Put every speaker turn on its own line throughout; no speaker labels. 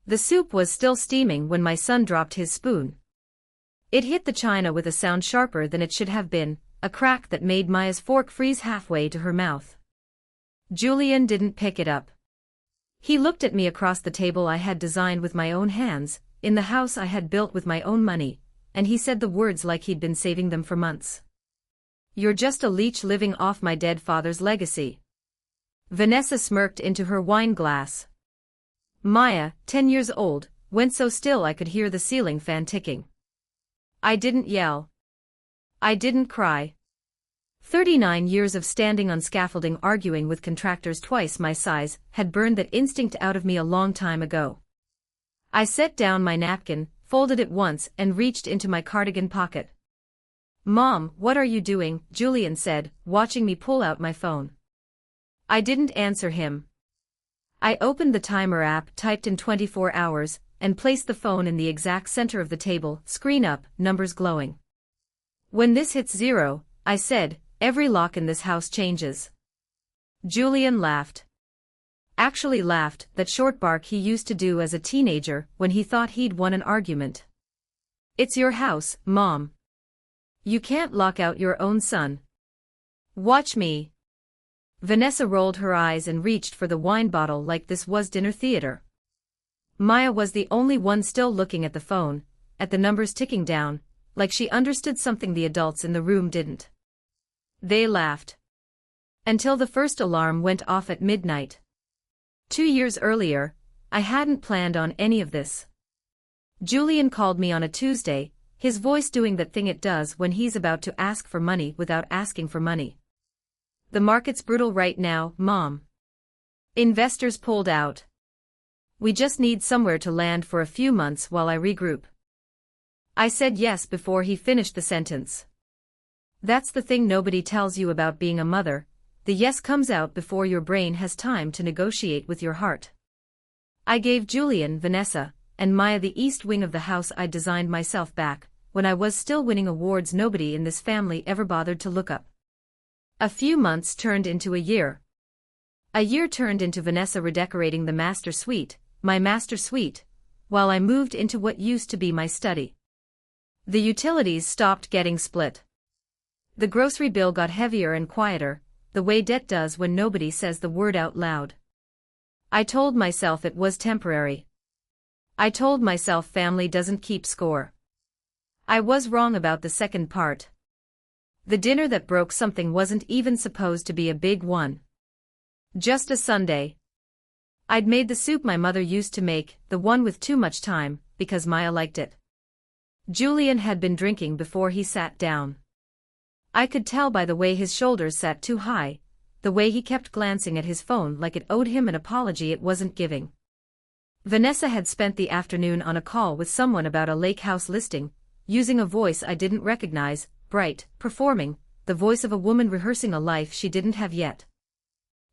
The soup was still steaming when my son dropped his spoon. It hit the china with a sound sharper than it should have been, a crack that made Maya's fork freeze halfway to her mouth. Julian didn't pick it up. He looked at me across the table I had designed with my own hands, in the house I had built with my own money, and he said the words like he'd been saving them for months. "You're just a leech living off my dead father's legacy." Vanessa smirked into her wine glass. Maya, 10 years old, went so still I could hear the ceiling fan ticking. I didn't yell. I didn't cry. 39 years of standing on scaffolding arguing with contractors twice my size had burned that instinct out of me a long time ago. I set down my napkin, folded it once and reached into my cardigan pocket. "Mom, what are you doing?" Julian said, watching me pull out my phone. I didn't answer him. I opened the timer app, typed in 24 hours, and placed the phone in the exact center of the table, screen up, numbers glowing. "When this hits 0, I said, every lock in this house changes." Julian laughed. Actually laughed, that short bark he used to do as a teenager when he thought he'd won an argument. "It's your house, Mom. You can't lock out your own son. Watch me." Vanessa rolled her eyes and reached for the wine bottle like this was dinner theater. Maya was the only one still looking at the phone, at the numbers ticking down, like she understood something the adults in the room didn't. They laughed. Until the first alarm went off at midnight. 2 years earlier, I hadn't planned on any of this. Julian called me on a Tuesday, his voice doing that thing it does when he's about to ask for money without asking for money. "The market's brutal right now, Mom. Investors pulled out. We just need somewhere to land for a few months while I regroup." I said yes before he finished the sentence. That's the thing nobody tells you about being a mother. The yes comes out before your brain has time to negotiate with your heart. I gave Julian, Vanessa, and Maya the east wing of the house I'd designed myself back, when I was still winning awards nobody in this family ever bothered to look up. A few months turned into a year. A year turned into Vanessa redecorating the master suite, my master suite, while I moved into what used to be my study. The utilities stopped getting split. The grocery bill got heavier and quieter, the way debt does when nobody says the word out loud. I told myself it was temporary. I told myself family doesn't keep score. I was wrong about the second part. The dinner that broke something wasn't even supposed to be a big one. Just a sundae. I'd made the soup my mother used to make, the one with too much thyme, because Maya liked it. Julian had been drinking before he sat down. I could tell by the way his shoulders sat too high, the way he kept glancing at his phone like it owed him an apology it wasn't giving. Vanessa had spent the afternoon on a call with someone about a lake house listing, using a voice I didn't recognize, bright, performing, the voice of a woman rehearsing a life she didn't have yet.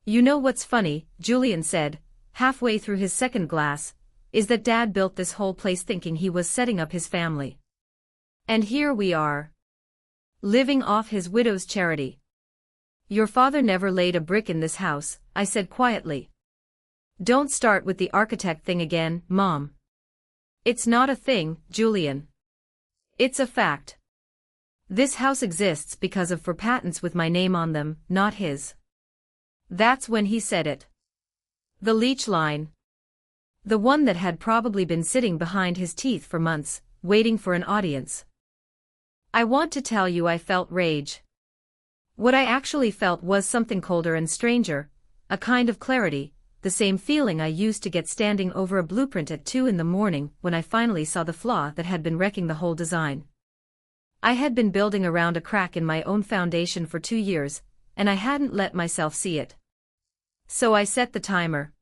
"You know what's funny," Julian said, halfway through his second glass, "is that Dad built this whole place thinking he was setting up his family. And here we are. Living off his widow's charity." "Your father never laid a brick in this house," I said quietly. "Don't start with the architect thing again, Mom." "It's not a thing, Julian. It's a fact. This house exists because of 4 patents with my name on them, not his." That's when he said it. The leech line. The one that had probably been sitting behind his teeth for months, waiting for an audience. I want to tell you I felt rage. What I actually felt was something colder and stranger, a kind of clarity, the same feeling I used to get standing over a blueprint at 2 in the morning when I finally saw the flaw that had been wrecking the whole design. I had been building around a crack in my own foundation for 2 years, and I hadn't let myself see it. So I set the timer.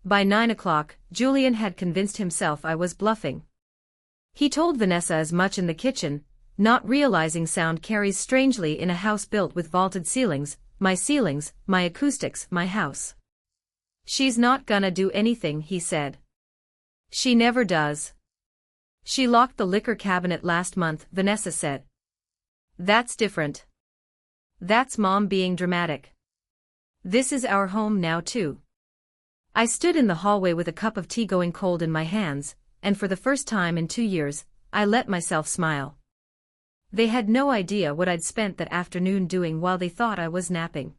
By 9 o'clock, Julian had convinced himself I was bluffing. He told Vanessa as much in the kitchen, not realizing sound carries strangely in a house built with vaulted ceilings, my acoustics, my house. "She's not gonna do anything," he said. "She never does. She locked the liquor cabinet last month," Vanessa said. "That's different. That's Mom being dramatic. This is our home now too. I stood in the hallway with a cup of tea going cold in my hands, and for the first time in 2 years, I let myself smile. They had no idea what I'd spent that afternoon doing while they thought I was napping.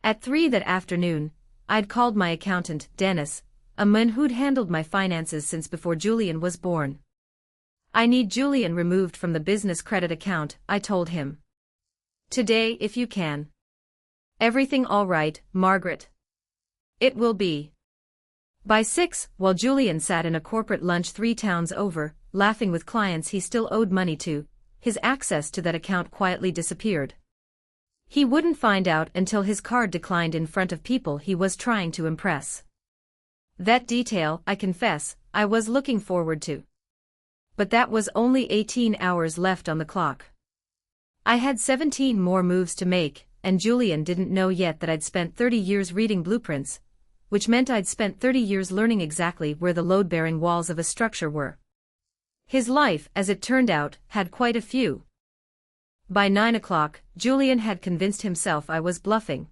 At 3 that afternoon, I'd called my accountant, Dennis, a man who'd handled my finances since before Julian was born. I need Julian removed from the business credit account, I told him. Today if you can. Everything all right, Margaret? It will be. By 6, while Julian sat in a corporate lunch 3 towns over, laughing with clients he still owed money to, his access to that account quietly disappeared. He wouldn't find out until his card declined in front of people he was trying to impress. That detail, I confess, I was looking forward to. But that was only 18 hours left on the clock. I had 17 more moves to make, and Julian didn't know yet that I'd spent 30 years reading blueprints, which meant I'd spent 30 years learning exactly where the load-bearing walls of a structure were. His life, as it turned out, had quite a few. By 9 o'clock, Julian had convinced himself I was bluffing.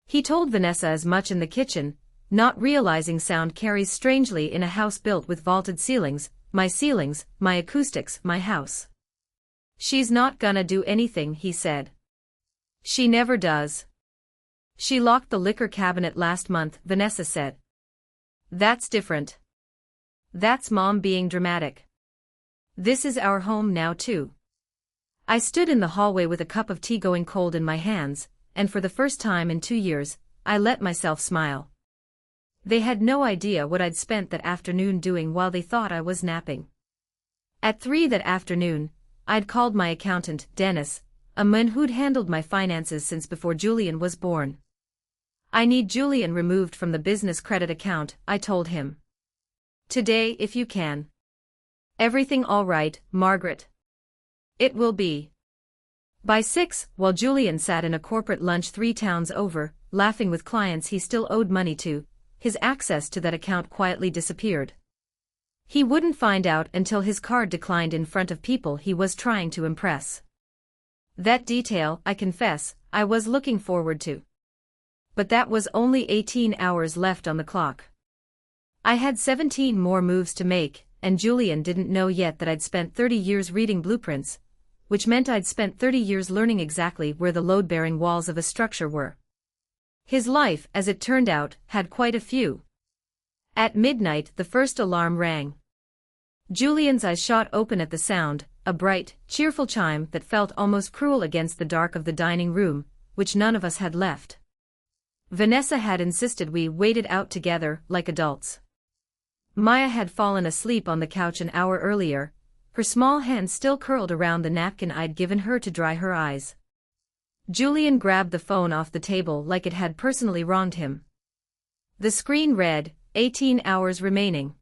He told Vanessa as much in the kitchen, not realizing sound carries strangely in a house built with vaulted ceilings, my acoustics, my house. She's not gonna do anything, he said. She never does. She locked the liquor cabinet last month, Vanessa said. That's different. That's Mom being dramatic. This is our home now too. I stood in the hallway with a cup of tea going cold in my hands, and for the first time in 2 years, I let myself smile. They had no idea what I'd spent that afternoon doing while they thought I was napping. At 3 that afternoon, I'd called my accountant, Dennis, a man who'd handled my finances since before Julian was born. I need Julian removed from the business credit account, I told him. Today if you can. Everything all right, Margaret? It will be. By 6, while Julian sat in a corporate lunch 3 towns over, laughing with clients he still owed money to, his access to that account quietly disappeared. He wouldn't find out until his card declined in front of people he was trying to impress. That detail, I confess, I was looking forward to. But that was only 18 hours left on the clock. I had 17 more moves to make, and Julian didn't know yet that I'd spent 30 years reading blueprints, which meant I'd spent 30 years learning exactly where the load-bearing walls of a structure were. His life, as it turned out, had quite a few. At midnight the first alarm rang. Julian's eyes shot open at the sound, a bright, cheerful chime that felt almost cruel against the dark of the dining room, which none of us had left. Vanessa had insisted we waited out together, like adults. Maya had fallen asleep on the couch an hour earlier, her small hands still curled around the napkin I'd given her to dry her eyes. Julian grabbed the phone off the table like it had personally wronged him. The screen read, 18 hours remaining.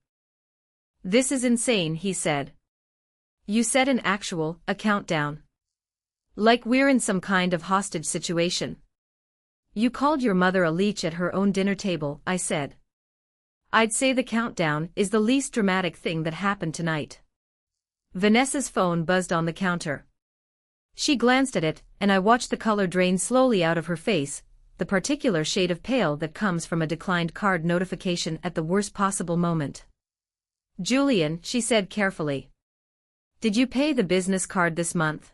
This is insane, he said. You set a countdown. Like we're in some kind of hostage situation. You called your mother a leech at her own dinner table, I said. I'd say the countdown is the least dramatic thing that happened tonight. Vanessa's phone buzzed on the counter. She glanced at it, and I watched the color drain slowly out of her face, the particular shade of pale that comes from a declined card notification at the worst possible moment. Julian, she said carefully. Did you pay the business card this month?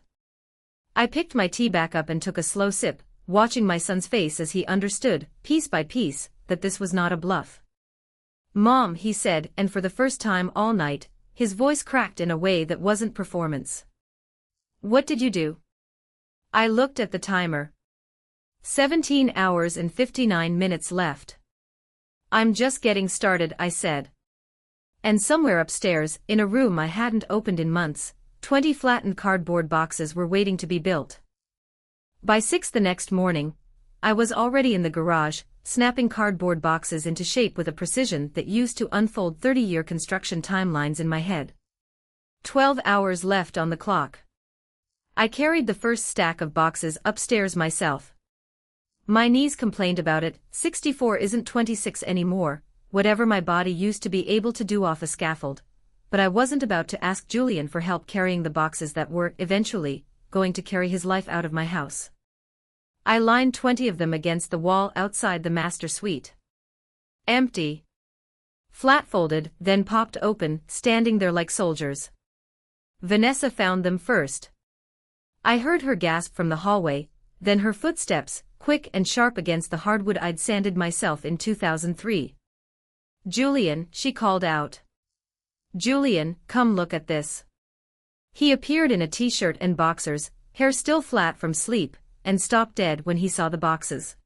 I picked my tea back up and took a slow sip, watching my son's face as he understood, piece by piece, that this was not a bluff. Mom, he said, and for the first time all night, his voice cracked in a way that wasn't performance. What did you do? I looked at the timer. 17 hours and 59 minutes left. I'm just getting started, I said. And somewhere upstairs, in a room I hadn't opened in months, 20 flattened cardboard boxes were waiting to be built. By 6 the next morning, I was already in the garage, snapping cardboard boxes into shape with a precision that used to unfold 30-year construction timelines in my head. 12 hours left on the clock. I carried the first stack of boxes upstairs myself. My knees complained about it, 64 isn't 26 anymore, whatever my body used to be able to do off a scaffold, but I wasn't about to ask Julian for help carrying the boxes that were, eventually, going to carry his life out of my house. I lined 20 of them against the wall outside the master suite. Empty. Flat-folded, then popped open, standing there like soldiers. Vanessa found them first. I heard her gasp from the hallway, then her footsteps, quick and sharp against the hardwood I'd sanded myself in 2003. Julian, she called out. Julian, come look at this. He appeared in a t-shirt and boxers, hair still flat from sleep, and stopped dead when he saw the boxes.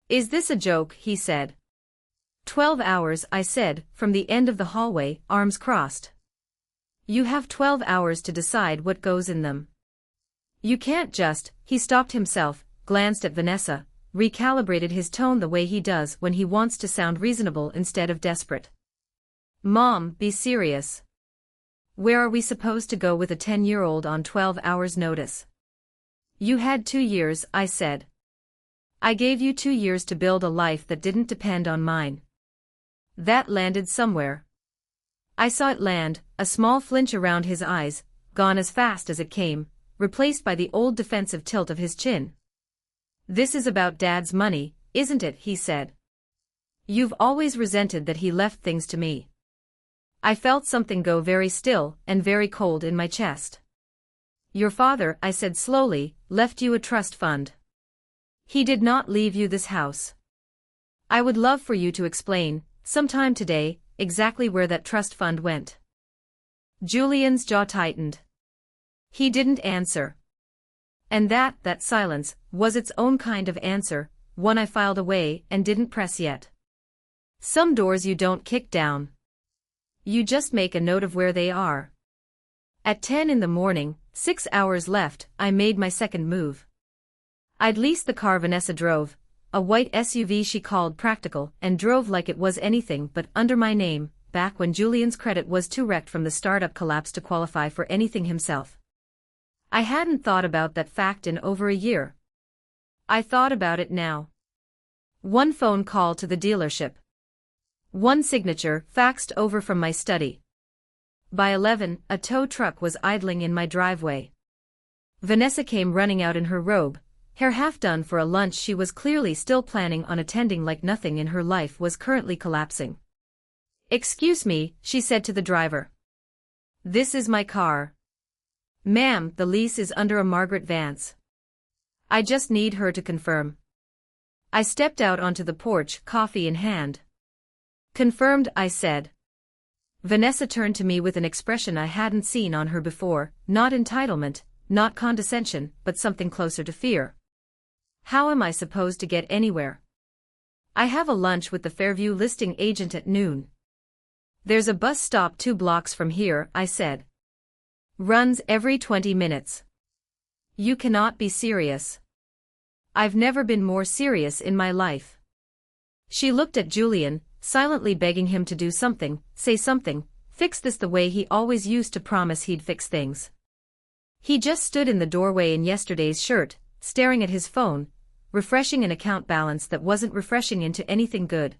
Is this a joke? He said. 12 hours, I said, from the end of the hallway, arms crossed. You have 12 hours to decide what goes in them. You can't just. He stopped himself, glanced at Vanessa, recalibrated his tone the way he does when he wants to sound reasonable instead of desperate. Mom, be serious. Where are we supposed to go with a 10-year-old on 12 hours notice? You had 2 years, I said. I gave you 2 years to build a life that didn't depend on mine. That landed somewhere. I saw it land, a small flinch around his eyes, gone as fast as it came, replaced by the old defensive tilt of his chin. This is about Dad's money, isn't it? He said. You've always resented that he left things to me. I felt something go very still and very cold in my chest. Your father, I said slowly, left you a trust fund. He did not leave you this house. I would love for you to explain, sometime today, exactly where that trust fund went. Julian's jaw tightened. He didn't answer. And that silence, was its own kind of answer, one I filed away and didn't press yet. Some doors you don't kick down. You just make a note of where they are. At 10 in the morning, 6 hours left, I made my second move. I'd leased the car Vanessa drove, a white SUV she called practical, and drove like it was anything but under my name, back when Julian's credit was too wrecked from the startup collapse to qualify for anything himself. I hadn't thought about that fact in over a year. I thought about it now. One phone call to the dealership. One signature, faxed over from my study. By 11, a tow truck was idling in my driveway. Vanessa came running out in her robe, hair half done for a lunch she was clearly still planning on attending like nothing in her life was currently collapsing. Excuse me, she said to the driver. This is my car. Ma'am, the lease is under a Margaret Vance. I just need her to confirm. I stepped out onto the porch, coffee in hand. Confirmed, I said. Vanessa turned to me with an expression I hadn't seen on her before, not entitlement, not condescension, but something closer to fear. How am I supposed to get anywhere? I have a lunch with the Fairview listing agent at noon. There's a bus stop 2 blocks from here, I said. Runs every 20 minutes. You cannot be serious. I've never been more serious in my life. She looked at Julian, silently begging him to do something, say something, fix this the way he always used to promise he'd fix things. He just stood in the doorway in yesterday's shirt, staring at his phone, refreshing an account balance that wasn't refreshing into anything good.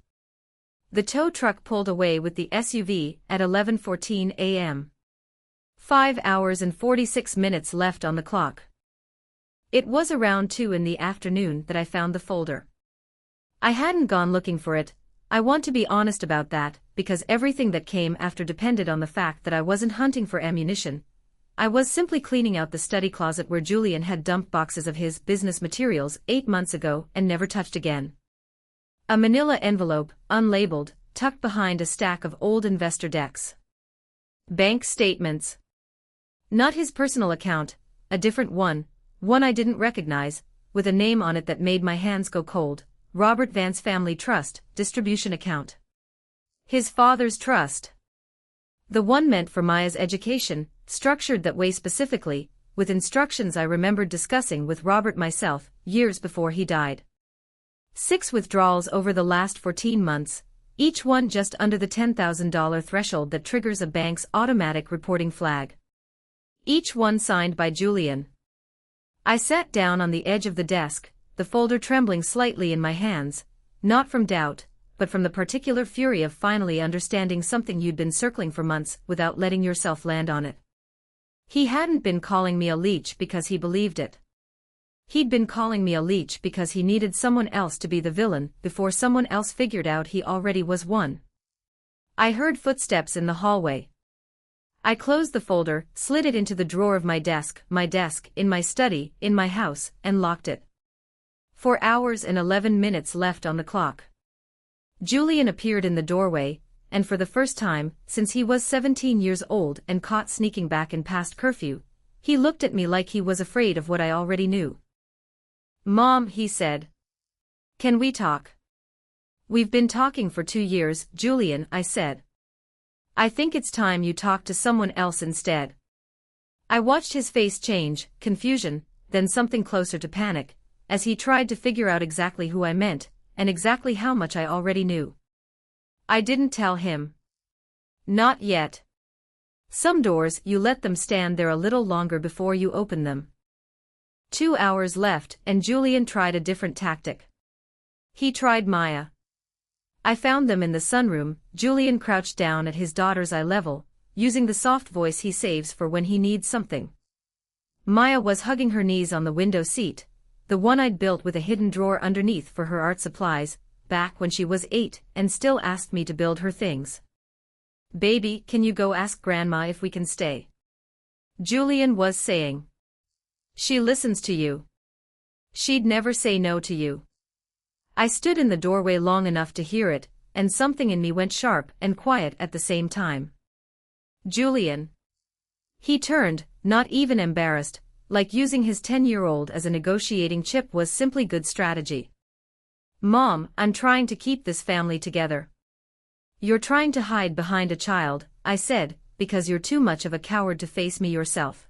The tow truck pulled away with the SUV at 11:14 a.m. 5 hours and 46 minutes left on the clock. It was around 2 in the afternoon that I found the folder. I hadn't gone looking for it. I want to be honest about that, because everything that came after depended on the fact that I wasn't hunting for ammunition. I was simply cleaning out the study closet where Julian had dumped boxes of his business materials 8 months ago and never touched again. A manila envelope, unlabeled, tucked behind a stack of old investor decks. Bank statements. Not his personal account, a different one I didn't recognize, with a name on it that made my hands go cold. Robert Vance Family Trust, distribution account. His father's trust. The one meant for Maya's education, structured that way specifically, with instructions I remembered discussing with Robert myself, years before he died. 6 withdrawals over the last 14 months, each one just under the $10,000 threshold that triggers a bank's automatic reporting flag. Each one signed by Julian. I sat down on the edge of the desk, the folder trembling slightly in my hands, not from doubt, but from the particular fury of finally understanding something you'd been circling for months without letting yourself land on it. He hadn't been calling me a leech because he believed it. He'd been calling me a leech because he needed someone else to be the villain before someone else figured out he already was one. I heard footsteps in the hallway. I closed the folder, slid it into the drawer of my desk, in my study, in my house, and locked it. 4 hours and 11 minutes left on the clock. Julian appeared in the doorway, and for the first time, since he was 17 years old and caught sneaking back in past curfew, he looked at me like he was afraid of what I already knew. "Mom," he said. "Can we talk?" "We've been talking for 2 years, Julian," I said. "I think it's time you talk to someone else instead." I watched his face change, confusion, then something closer to panic, as he tried to figure out exactly who I meant, and exactly how much I already knew. I didn't tell him. Not yet. Some doors, you let them stand there a little longer before you open them. 2 hours left, and Julian tried a different tactic. He tried Maya. I found them in the sunroom. Julian crouched down at his daughter's eye level, using the soft voice he saves for when he needs something. Maya was hugging her knees on the window seat, the one I'd built with a hidden drawer underneath for her art supplies, back when she was 8 and still asked me to build her things. "Baby, can you go ask Grandma if we can stay?" Julian was saying. "She listens to you. She'd never say no to you." I stood in the doorway long enough to hear it, and something in me went sharp and quiet at the same time. "Julian." He turned, not even embarrassed, like using his 10-year-old as a negotiating chip was simply good strategy. "Mom, I'm trying to keep this family together." "You're trying to hide behind a child," I said, "because you're too much of a coward to face me yourself."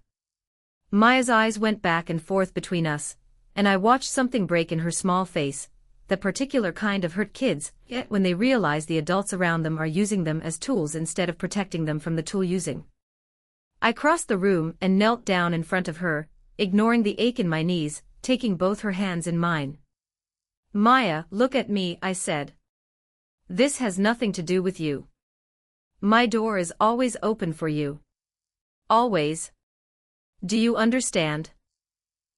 Maya's eyes went back and forth between us, and I watched something break in her small face, the particular kind of hurt kids get when they realize the adults around them are using them as tools instead of protecting them from the tool using. I crossed the room and knelt down in front of her, ignoring the ache in my knees, taking both her hands in mine. "Maya, look at me," I said. "This has nothing to do with you. My door is always open for you. Always. Do you understand?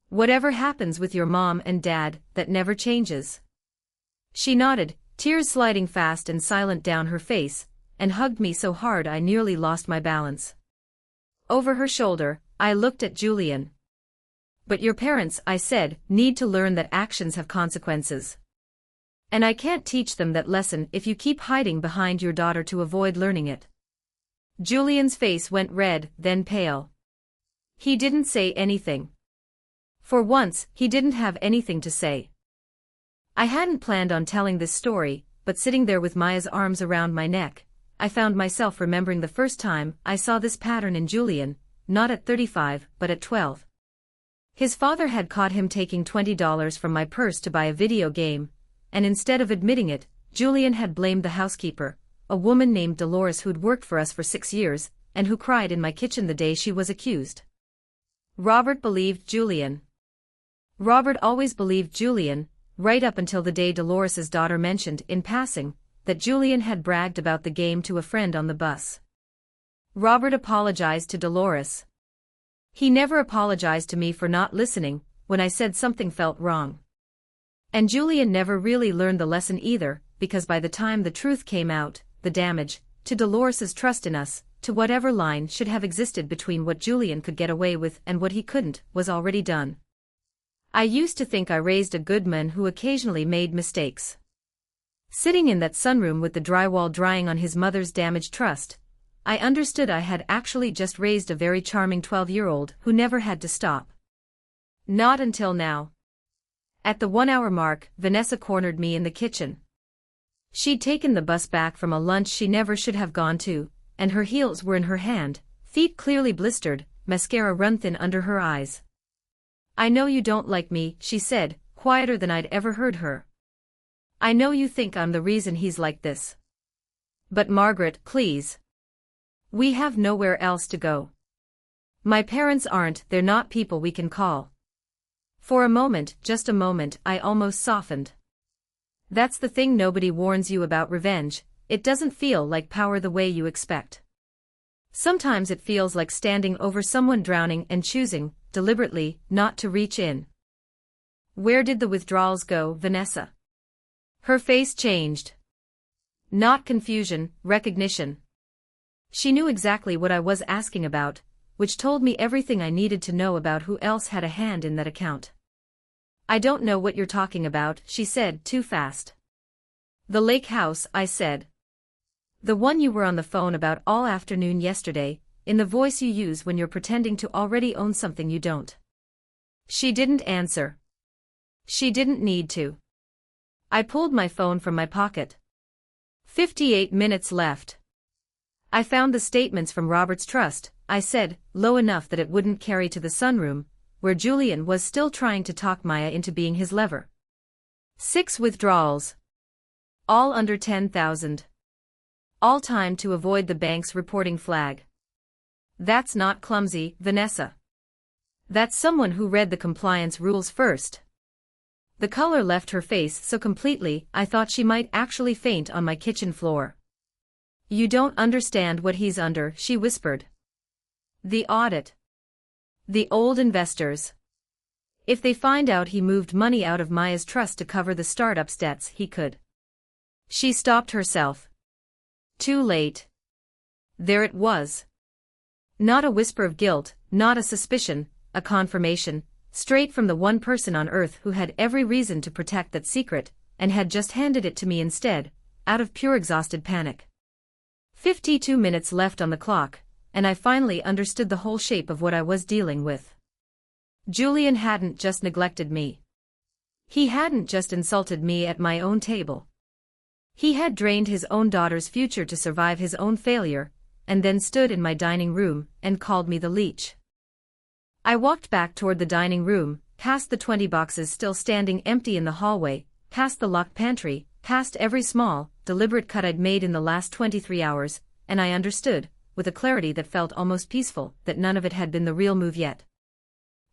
Whatever happens with your mom and dad, that never changes." She nodded, tears sliding fast and silent down her face, and hugged me so hard I nearly lost my balance. Over her shoulder, I looked at Julian. "But your parents," I said, "need to learn that actions have consequences. And I can't teach them that lesson if you keep hiding behind your daughter to avoid learning it." Julian's face went red, then pale. He didn't say anything. For once, he didn't have anything to say. I hadn't planned on telling this story, but sitting there with Maya's arms around my neck, I found myself remembering the first time I saw this pattern in Julian, not at 35, but at 12. His father had caught him taking $20 from my purse to buy a video game, and instead of admitting it, Julian had blamed the housekeeper, a woman named Dolores who'd worked for us for 6 years, and who cried in my kitchen the day she was accused. Robert believed Julian. Robert always believed Julian, right up until the day Dolores's daughter mentioned, in passing, that Julian had bragged about the game to a friend on the bus. Robert apologized to Dolores. He never apologized to me for not listening when I said something felt wrong. And Julian never really learned the lesson either, because by the time the truth came out, the damage to Dolores's trust in us, to whatever line should have existed between what Julian could get away with and what he couldn't, was already done. I used to think I raised a good man who occasionally made mistakes. Sitting in that sunroom with the drywall drying on his mother's damaged trust, I understood I had actually just raised a very charming 12-year-old who never had to stop. Not until now. At the 1-hour mark, Vanessa cornered me in the kitchen. She'd taken the bus back from a lunch she never should have gone to, and her heels were in her hand, feet clearly blistered, mascara run thin under her eyes. "I know you don't like me," she said, quieter than I'd ever heard her. "I know you think I'm the reason he's like this. But Margaret, please. We have nowhere else to go. My parents aren't, they're not people we can call." For a moment, just a moment, I almost softened. That's the thing nobody warns you about revenge, it doesn't feel like power the way you expect. Sometimes it feels like standing over someone drowning and choosing, deliberately, not to reach in. Where did the withdrawals go, Vanessa? Her face changed. Not confusion, recognition. She knew exactly what I was asking about, which told me everything I needed to know about who else had a hand in that account. I don't know what you're talking about, she said, too fast. The lake house, I said. The one you were on the phone about all afternoon yesterday, in the voice you use when you're pretending to already own something you don't. She didn't answer. She didn't need to. I pulled my phone from my pocket. 58 minutes left. I found the statements from Robert's trust, I said, low enough that it wouldn't carry to the sunroom, where Julian was still trying to talk Maya into being his lever. 6 withdrawals. All under 10,000. All time to avoid the bank's reporting flag. That's not clumsy, Vanessa. That's someone who read the compliance rules first. The color left her face so completely I thought she might actually faint on my kitchen floor. You don't understand what he's under, she whispered. The audit. The old investors. If they find out he moved money out of Maya's trust to cover the startup's debts, he could. She stopped herself. Too late. There it was. Not a whisper of guilt, not a suspicion, a confirmation, straight from the one person on earth who had every reason to protect that secret, and had just handed it to me instead, out of pure exhausted panic. 52 minutes left on the clock, and I finally understood the whole shape of what I was dealing with. Julian hadn't just neglected me. He hadn't just insulted me at my own table. He had drained his own daughter's future to survive his own failure, and then stood in my dining room and called me the leech. I walked back toward the dining room, past the 20 boxes still standing empty in the hallway, past the locked pantry, past every small, deliberate cut I'd made in the last 23 hours, and I understood, with a clarity that felt almost peaceful, that none of it had been the real move yet.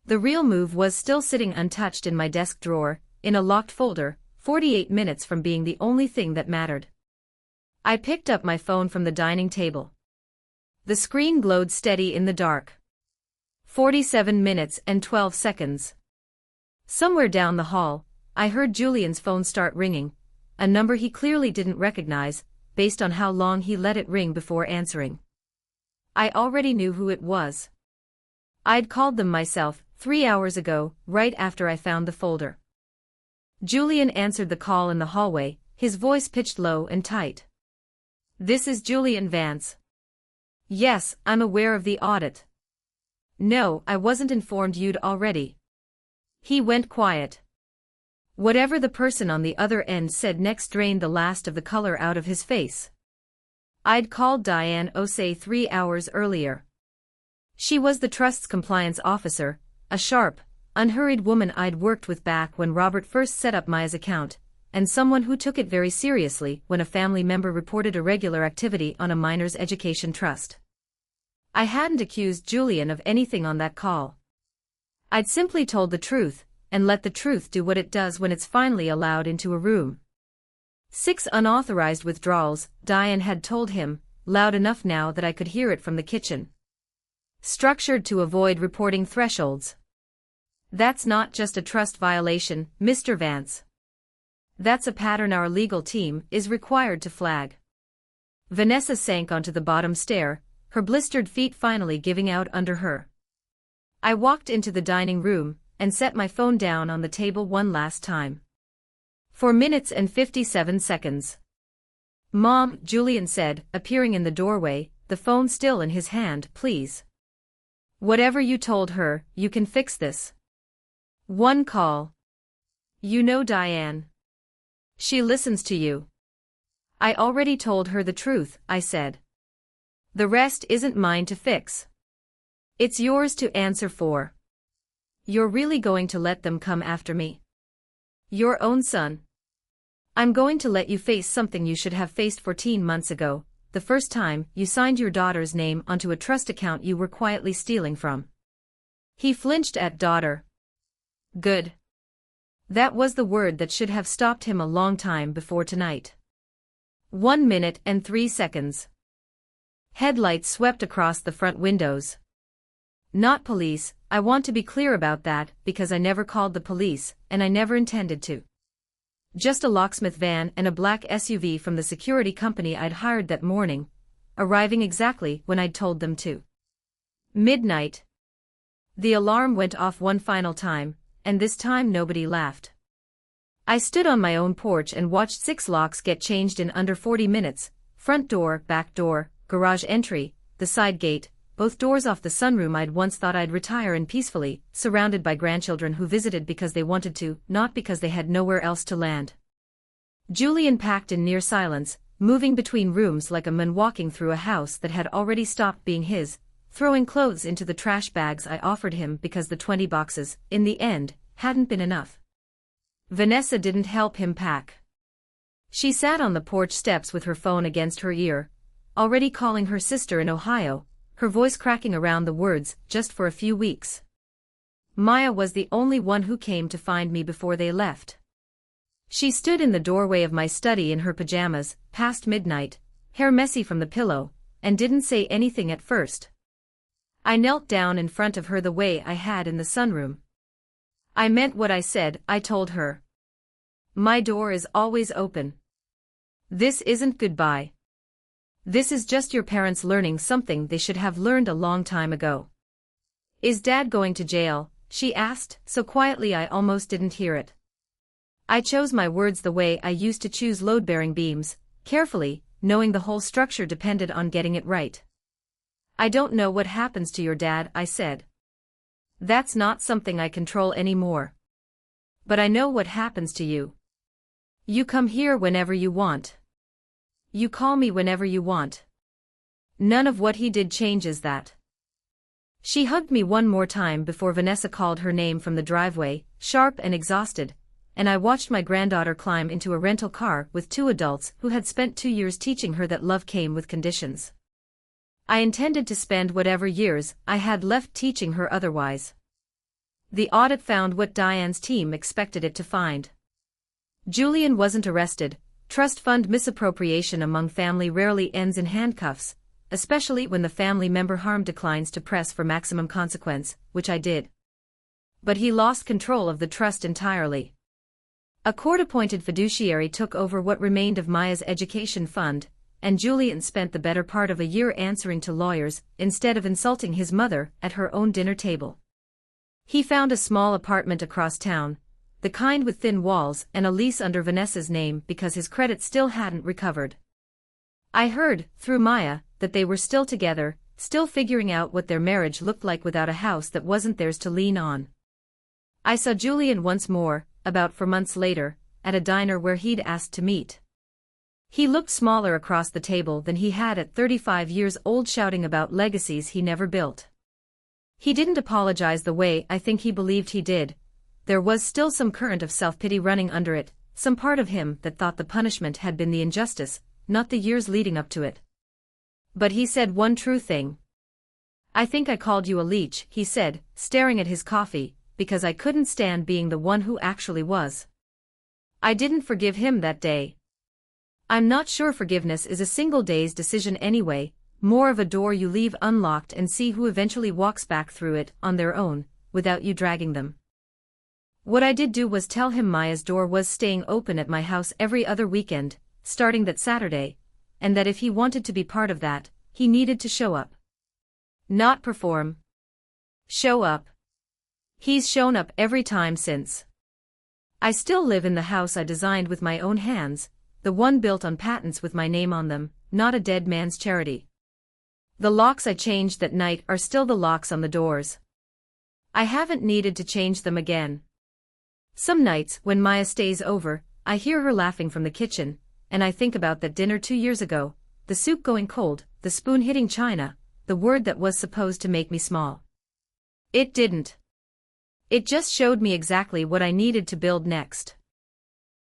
The real move was still sitting untouched in my desk drawer, in a locked folder, 48 minutes from being the only thing that mattered. I picked up my phone from the dining table. The screen glowed steady in the dark. 47 minutes and 12 seconds. Somewhere down the hall, I heard Julian's phone start ringing, a number he clearly didn't recognize, based on how long he let it ring before answering. I already knew who it was. I'd called them myself, 3 hours ago, right after I found the folder. Julian answered the call in the hallway, his voice pitched low and tight. This is Julian Vance. Yes, I'm aware of the audit. No, I wasn't informed you'd already. He went quiet. Whatever the person on the other end said next drained the last of the color out of his face. I'd called Diane Osei 3 hours earlier. She was the trust's compliance officer, a sharp, unhurried woman I'd worked with back when Robert first set up Maya's account, and someone who took it very seriously when a family member reported irregular activity on a minor's education trust. I hadn't accused Julian of anything on that call. I'd simply told the truth, and let the truth do what it does when it's finally allowed into a room. 6 unauthorized withdrawals, Diane had told him, loud enough now that I could hear it from the kitchen. Structured to avoid reporting thresholds. That's not just a trust violation, Mr. Vance. That's a pattern our legal team is required to flag. Vanessa sank onto the bottom stair, her blistered feet finally giving out under her. I walked into the dining room and set my phone down on the table one last time. 4 minutes and 57 seconds. Mom, Julian said, appearing in the doorway, the phone still in his hand, please. Whatever you told her, you can fix this. One call. You know Diane. She listens to you. I already told her the truth, I said. The rest isn't mine to fix. It's yours to answer for. You're really going to let them come after me? Your own son. I'm going to let you face something you should have faced 14 months ago, the first time you signed your daughter's name onto a trust account you were quietly stealing from. He flinched at daughter. Good. That was the word that should have stopped him a long time before tonight. 1 minute and 3 seconds. Headlights swept across the front windows. Not police. I want to be clear about that because I never called the police, and I never intended to. Just a locksmith van and a black SUV from the security company I'd hired that morning, arriving exactly when I'd told them to. Midnight. The alarm went off one final time, and this time nobody laughed. I stood on my own porch and watched 6 locks get changed in under 40 minutes, front door, back door, garage entry, the side gate, both doors off the sunroom. I'd once thought I'd retire in peacefully, surrounded by grandchildren who visited because they wanted to, not because they had nowhere else to land. Julian packed in near silence, moving between rooms like a man walking through a house that had already stopped being his, throwing clothes into the trash bags I offered him because the 20 boxes, in the end, hadn't been enough. Vanessa didn't help him pack. She sat on the porch steps with her phone against her ear, already calling her sister in Ohio, her voice cracking around the words, just for a few weeks. Maya was the only one who came to find me before they left. She stood in the doorway of my study in her pajamas, past midnight, hair messy from the pillow, and didn't say anything at first. I knelt down in front of her the way I had in the sunroom. I meant what I said, I told her. My door is always open. This isn't goodbye. This is just your parents learning something they should have learned a long time ago. Is Dad going to jail? She asked, so quietly I almost didn't hear it. I chose my words the way I used to choose load-bearing beams, carefully, knowing the whole structure depended on getting it right. I don't know what happens to your dad, I said. That's not something I control anymore. But I know what happens to you. You come here whenever you want. You call me whenever you want. None of what he did changes that. She hugged me one more time before Vanessa called her name from the driveway, sharp and exhausted, and I watched my granddaughter climb into a rental car with 2 adults who had spent 2 years teaching her that love came with conditions. I intended to spend whatever years I had left teaching her otherwise. The audit found what Diane's team expected it to find. Julian wasn't arrested. Trust fund misappropriation among family rarely ends in handcuffs, especially when the family member harm declines to press for maximum consequence, which I did. But he lost control of the trust entirely. A court-appointed fiduciary took over what remained of Maya's education fund, and Julian spent the better part of a year answering to lawyers instead of insulting his mother at her own dinner table. He found a small apartment across town, the kind with thin walls and a lease under Vanessa's name because his credit still hadn't recovered. I heard, through Maya, that they were still together, still figuring out what their marriage looked like without a house that wasn't theirs to lean on. I saw Julian once more, about 4 months later, at a diner where he'd asked to meet. He looked smaller across the table than he had at 35 years old, shouting about legacies he never built. He didn't apologize the way I think he believed he did. There was still some current of self-pity running under it, some part of him that thought the punishment had been the injustice, not the years leading up to it. But he said one true thing. I think I called you a leech, he said, staring at his coffee, because I couldn't stand being the one who actually was. I didn't forgive him that day. I'm not sure forgiveness is a single day's decision anyway, more of a door you leave unlocked and see who eventually walks back through it on their own, without you dragging them. What I did do was tell him Maya's door was staying open at my house every other weekend, starting that Saturday, and that if he wanted to be part of that, he needed to show up. Not perform. Show up. He's shown up every time since. I still live in the house I designed with my own hands, the one built on patents with my name on them, not a dead man's charity. The locks I changed that night are still the locks on the doors. I haven't needed to change them again. Some nights, when Maya stays over, I hear her laughing from the kitchen, and I think about that dinner 2 years ago, the soup going cold, the spoon hitting china, the word that was supposed to make me small. It didn't. It just showed me exactly what I needed to build next.